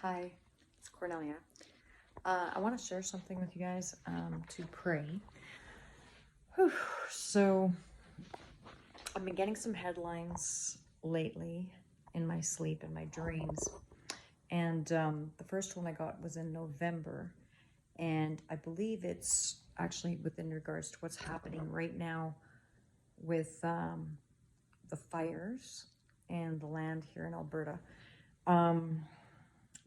Hi, it's Cornelia. I want to share something with you guys to pray. Whew. So, I've been getting some headlines lately in my sleep and my dreams. And the first one I got was in November. And I believe it's actually within regards to what's happening right now with the fires and the land here in AlBERTA.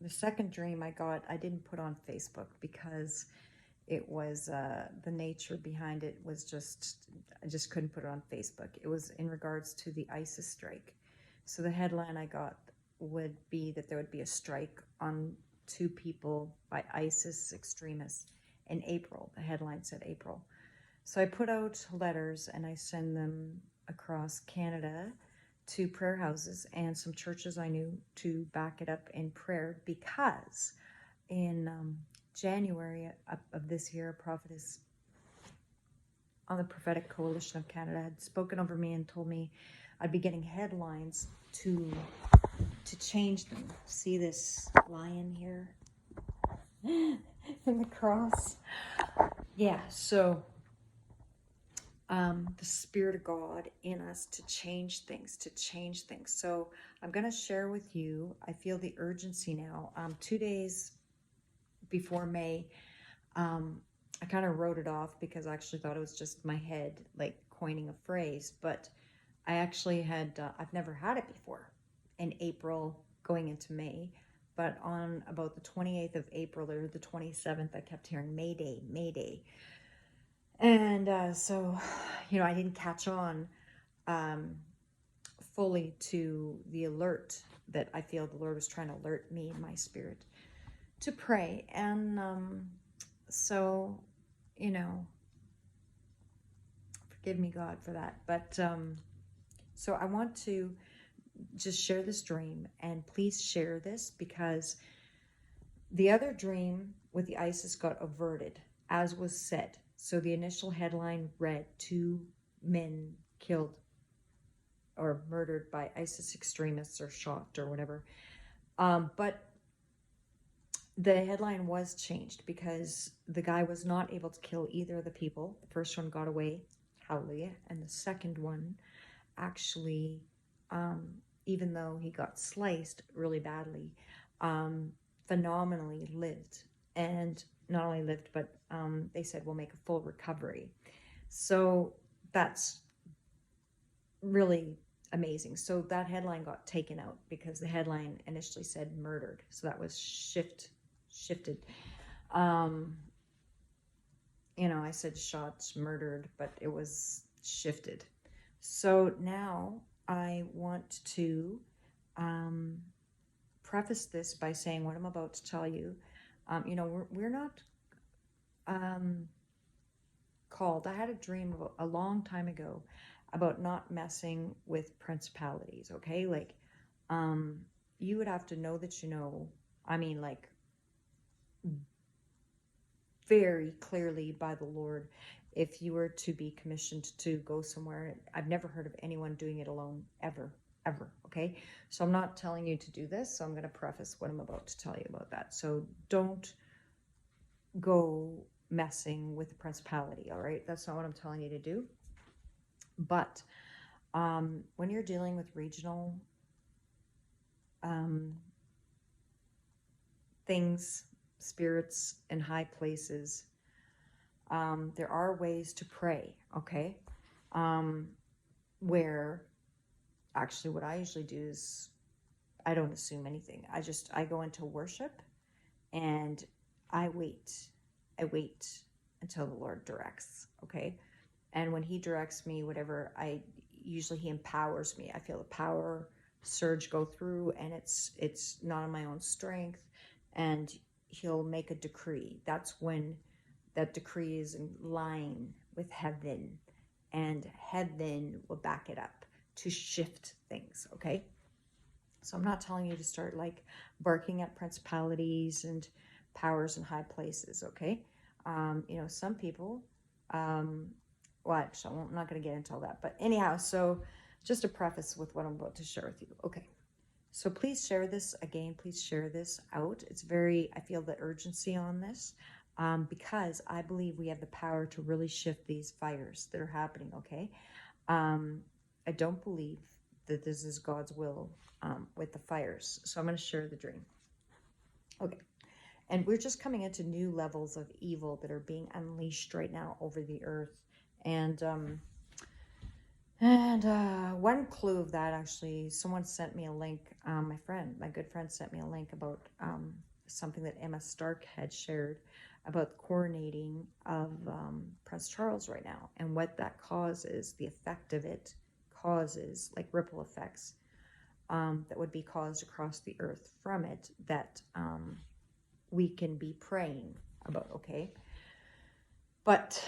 The second dream I got, I didn't put on Facebook because it was the nature behind it was I just couldn't put it on Facebook. It was in regards to the ISIS strike. So the headline I got would be that there would be a strike on 2 people by ISIS extremists in April. The headline said April. So I put out letters and I send them across Canada to prayer houses and some churches I knew to back it up in prayer, because in January of this year, a prophetess on the Prophetic Coalition of Canada had spoken over me and told me I'd be getting headlines to change them. See this lion here in the cross? Yeah, so the Spirit of God in us to change things, So I'm going to share with you, I feel the urgency now. 2 days before May, I kind of wrote it off because I actually thought it was just my head, like coining a phrase, but I actually had, I've never had it before in April going into May, but on about the 28th of April or the 27th, I kept hearing Mayday, Mayday. And so, I didn't catch on fully to the alert that I feel the Lord was trying to alert me in my spirit to pray. And so, forgive me, God, for that. But so I want to just share this dream, and please share this, because the other dream with the ISIS got averted, as was said. So the initial headline read 2 men killed or murdered by ISIS extremists or shot or whatever. But the headline was changed because the guy was not able to kill either of the people. The first one got away, hallelujah. And the second one actually, even though he got sliced really badly, phenomenally lived. And not only lived, but they said we'll make a full recovery. So that's really amazing. So that headline got taken out because the headline initially said murdered. So that was shifted. I said shots, murdered, but it was shifted. So now I want to preface this by saying what I'm about to tell you. We're not called. I had a dream a long time ago about not messing with principalities, okay? Like, you would have to know that like, very clearly by the Lord, if you were to be commissioned to go somewhere. I've never heard of anyone doing it alone, ever, okay? So I'm not telling you to do this, so I'm going to preface what I'm about to tell you about that. So don't go messing with the principality, all right? That's not what I'm telling you to do. But when you're dealing with regional things, spirits in high places, there are ways to pray, okay? Where actually what I usually do is I don't assume anything. I go into worship and I wait until the Lord directs, okay? And when he directs me, whatever, he empowers me. I feel the power surge go through, and it's not on my own strength, and he'll make a decree. That's when that decree is in line with heaven, and heaven will back it up to shift things, okay? So I'm not telling you to start like barking at principalities and powers in high places, okay? Some people, I'm not going to get into all that. But anyhow, so just a preface with what I'm about to share with you. Okay, So please share this again. Please share this out. It's very, I feel the urgency on this because I believe we have the power to really shift these fires that are happening. Okay. I don't believe that this is God's will with the fires. So I'm going to share the dream. Okay. And we're just coming into new levels of evil that are being unleashed right now over the earth. And one clue of that, actually, someone sent me a link. My good friend sent me a link about something that Emma Stark had shared about the coronating of Prince Charles right now, and what that causes, the effect of it causes, like ripple effects that would be caused across the earth from it, that we can be praying about, okay? But,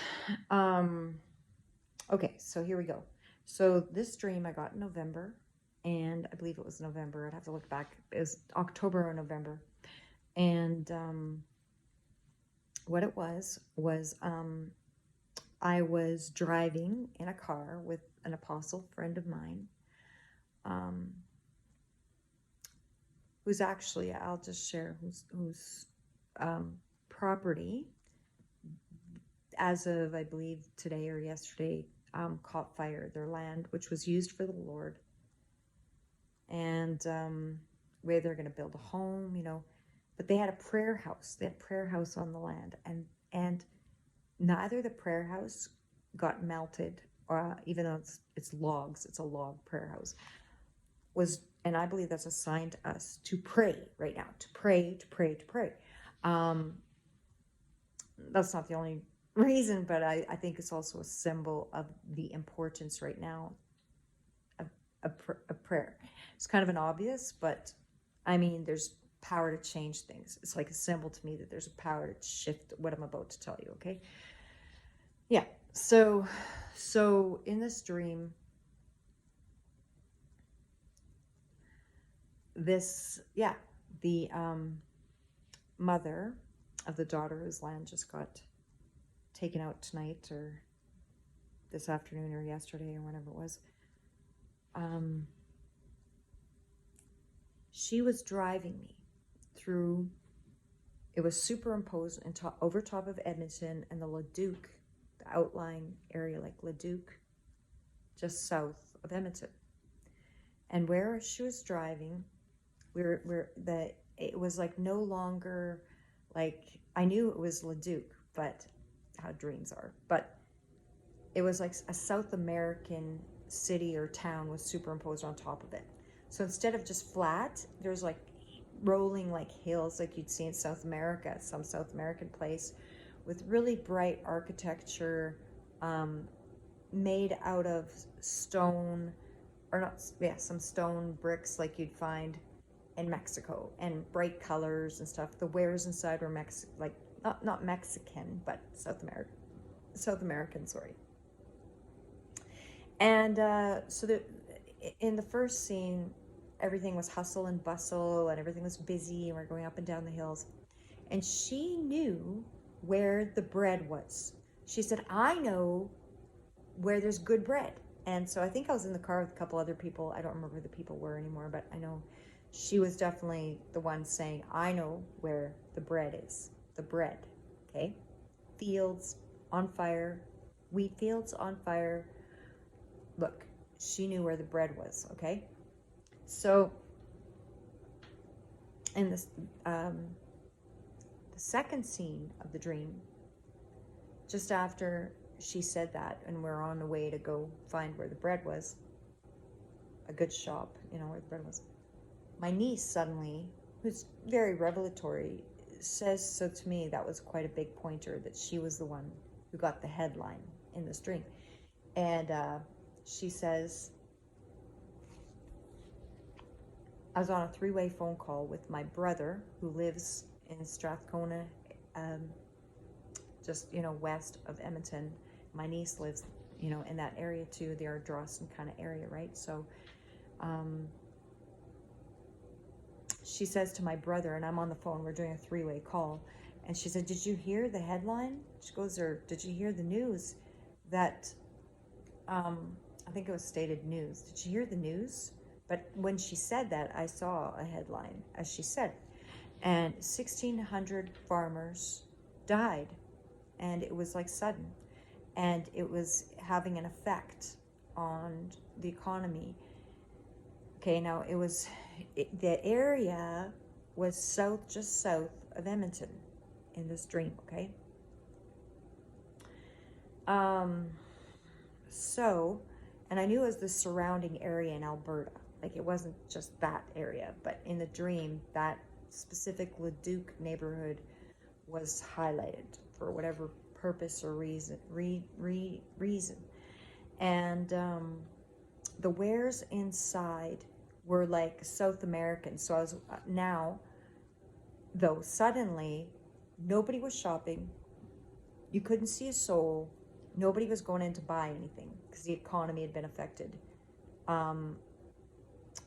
okay, so here we go. So this dream I got in November, and I believe it was November. I'd have to look back. It was October or November. And what it was I was driving in a car with an apostle friend of mine, who's actually, I'll just share, whose property, as of, I believe, today or yesterday, caught fire. Their land, which was used for the Lord, and where they're going to build a home, but they had a prayer house. They had a prayer house on the land, and neither the prayer house got melted, even though it's logs, it's a log prayer house, and I believe that's a sign to us to pray right now, to pray. That's not the only reason, but I think it's also a symbol of the importance right now of prayer. It's kind of an obvious, but I mean, there's power to change things. It's like a symbol to me that there's a power to shift what I'm about to tell you, okay? Yeah, so in this dream, the mother of the daughter whose land just got taken out tonight or this afternoon or yesterday or whenever it was, she was driving me through, it was superimposed over top of Edmonton and the Leduc, the outlying area like Leduc, just south of Edmonton. And where she was driving, it was like no longer, like, I knew it was Leduc, but how dreams are, but it was like a South American city or town was superimposed on top of it. So instead of just flat, there's like rolling like hills like you'd see in South America, some South American place, with really bright architecture, made out of stone, or not, yeah, some stone bricks like you'd find in Mexico, and bright colors and stuff. The wares inside were like not Mexican, but South American, sorry. And so in the first scene, everything was hustle and bustle, and everything was busy, and we're going up and down the hills. And she knew where the bread was. She said, I know where there's good bread. And so I think I was in the car with a couple other people. I don't remember who the people were anymore, but I know she was definitely the one saying, I know where the bread is. The bread, okay? Fields on fire, wheat fields on fire. Look, she knew where the bread was, okay? So, in this, the second scene of the dream, just after she said that, and we're on the way to go find where the bread was, a good shop, where the bread was, my niece suddenly, who's very revelatory, says so to me. That was quite a big pointer, that she was the one who got the headline in this dream. And she says, I was on a 3-way phone call with my brother, who lives in Strathcona, just, west of Edmonton. My niece lives, in that area too, the Ardrossan kind of area, right? So she says to my brother, and I'm on the phone, we're doing a 3-way call, and she said, did you hear the headline? She goes, or did you hear the news that, I think it was stated news. Did you hear the news But when she said that, I saw a headline, as she said, and 1,600 farmers died, and it was like sudden, and it was having an effect on the economy. Okay, now the area was just south of Edmonton in this dream, okay? So, and I knew it was the surrounding area in AlBERTA. Like, it wasn't just that area, but in the dream, that specific Leduc neighborhood was highlighted for whatever purpose or reason. And the wares inside were like South American. So I was now, though, suddenly nobody was shopping. You couldn't see a soul. Nobody was going in to buy anything because the economy had been affected.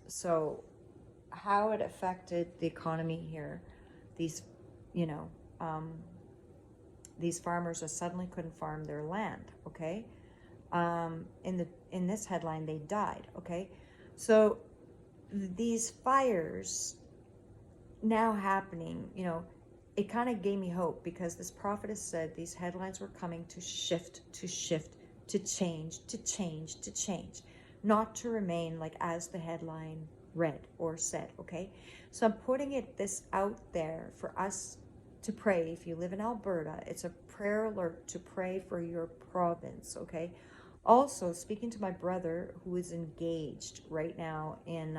So how it affected the economy here, these, you know, these farmers just suddenly couldn't farm their land, okay? In this headline, they died, okay? So these fires now happening, you know, it kind of gave me hope, because this prophetess said these headlines were coming to shift, to change, not to remain like as the headline read or said, okay? So I'm putting this out there for us to pray. If you live in AlBERTA, it's a prayer alert to pray for your province, okay? Also, speaking to my brother, who is engaged right now in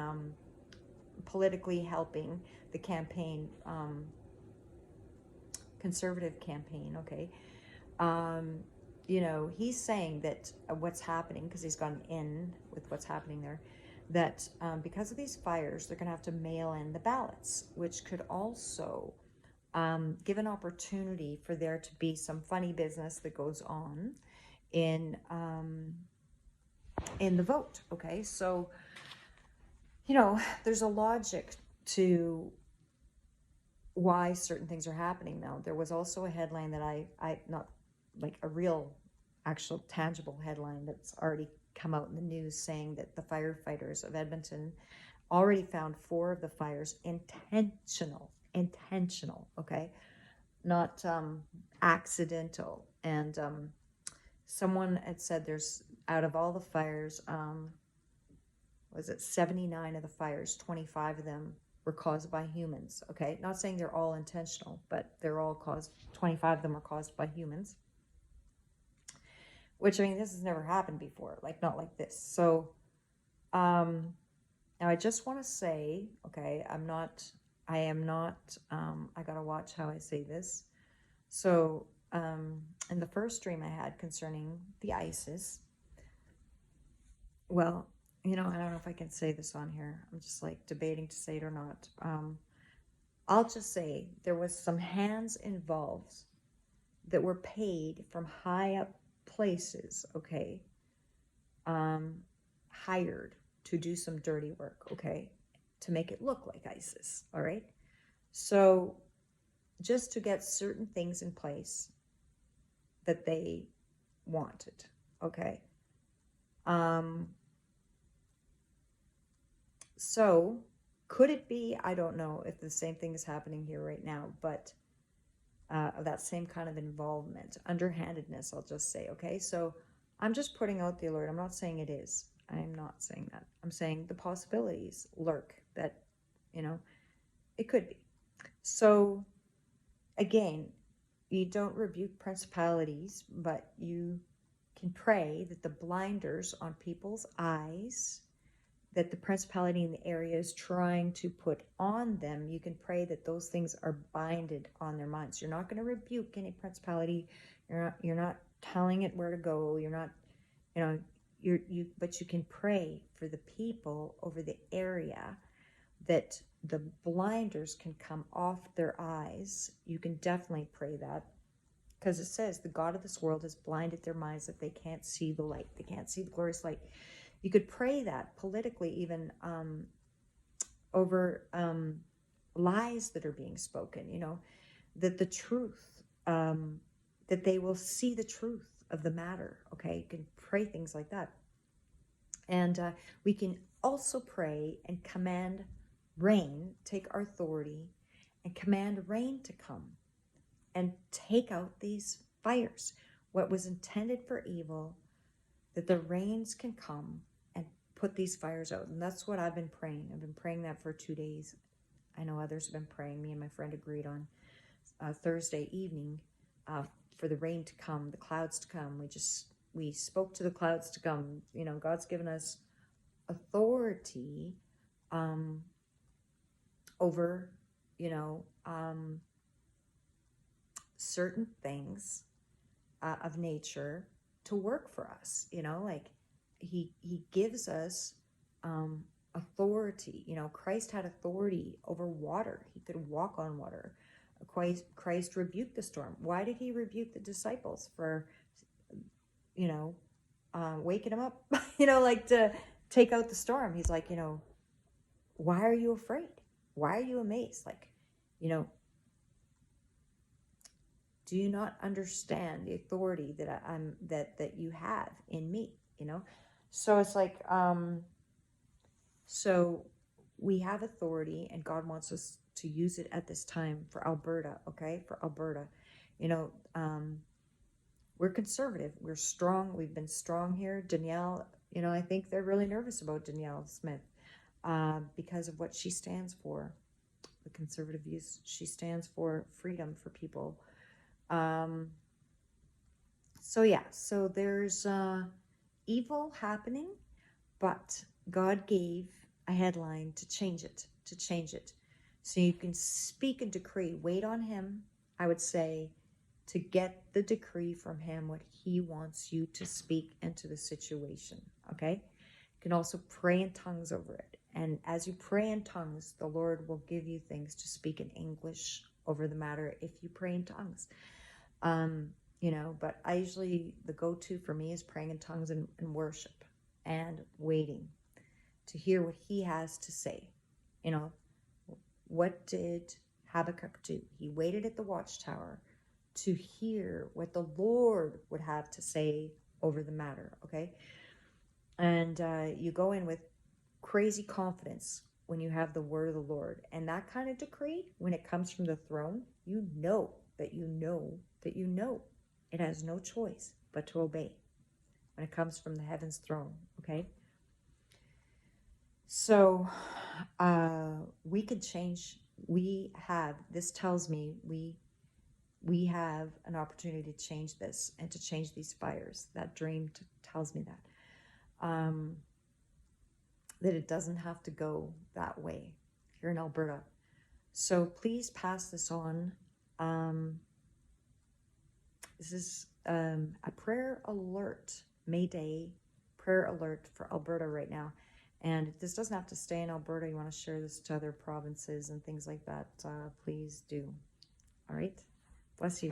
politically helping the campaign, conservative campaign, okay? You know, he's saying that what's happening, because he's gone in with what's happening there, that because of these fires, they're going to have to mail in the ballots, which could also give an opportunity for there to be some funny business that goes on in the vote, okay? So, you know, there's a logic to why certain things are happening now. There was also a headline that I not like a real, actual, tangible headline that's already come out in the news, saying that the firefighters of Edmonton already found 4 of the fires intentional, okay? Not accidental. And someone had said there's, out of all the fires, was it 79 of the fires, 25 of them were caused by humans, okay? Not saying they're all intentional, but they're all caused, 25 of them are caused by humans. Which, I mean, this has never happened before, like, not like this. So, now I just want to say, okay, I gotta watch how I say this. So, in the first dream I had concerning the ISIS, well, you know, I don't know if I can say this on here. I'm just like debating to say it or not. I'll just say there was some hands involved that were paid from high up places, okay, hired to do some dirty work, okay, to make it look like ISIS, all right? So just to get certain things in place that they wanted, okay? So could it be, I don't know if the same thing is happening here right now, but that same kind of involvement, underhandedness, I'll just say, okay? So I'm just putting out the alert. I'm not saying it is. I'm not saying that. I'm saying the possibilities lurk, that, you know, it could be. So again, you don't rebuke principalities, but you can pray that the blinders on people's eyes that the principality in the area is trying to put on them, you can pray that those things are binded on their minds. You're not going to rebuke any principality. You're not telling it where to go. You're not, you know, but you can pray for the people over the area, that the blinders can come off their eyes. You can definitely pray that, because it says the God of this world has blinded their minds that they can't see the light. They can't see the glorious light. You could pray that politically, even over lies that are being spoken, you know, that the truth, that they will see the truth of the matter, okay? You can pray things like that. And we can also pray and command rain, take our authority, and command rain to come and take out these fires. What was intended for evil, that the rains can come and put these fires out. And that's what I've been praying. I've been praying that for 2 days. I know others have been praying. Me and my friend agreed on Thursday evening for the rain to come, the clouds to come. We spoke to the clouds to come. You know, God's given us authority over, you know, certain things of nature to work for us. You know, like he gives us authority. You know, Christ had authority over water. He could walk on water. Christ rebuked the storm. Why did he rebuke the disciples? For, you know, waking them up, you know, like to take out the storm. He's like, you know, why are you afraid? Why are you amazed? Like, you know, do you not understand the authority that that you have in me? You know, so it's like, so we have authority, and God wants us to use it at this time for Alberta. Okay, for Alberta, you know, we're conservative. We're strong. We've been strong here. Danielle, you know, I think they're really nervous about Danielle Smith because of what she stands for. The conservative views. She stands for freedom for people. So yeah, so there's evil happening, but God gave a headline to change it, So you can speak and decree. Wait on him, I would say, to get the decree from him, what he wants you to speak into the situation, okay? You can also pray in tongues over it. And as you pray in tongues, the Lord will give you things to speak in English over the matter if you pray in tongues. You know, but I usually, the go-to for me is praying in tongues and worship and waiting to hear what he has to say. You know, what did Habakkuk do? He waited at the watchtower to hear what the Lord would have to say over the matter, okay? And you go in with crazy confidence when you have the word of the Lord. And that kind of decree, when it comes from the throne, you know that you know that you know. It has no choice but to obey when it comes from the heavens throne, okay? So we could change. We have, this tells me we have an opportunity to change this and to change these fires. That dream tells me that it doesn't have to go that way here in Alberta. So please pass this on. This is a prayer alert, May Day prayer alert for Alberta right now. And this doesn't have to stay in Alberta. You want to share this to other provinces and things like that, please do. All right. Bless you.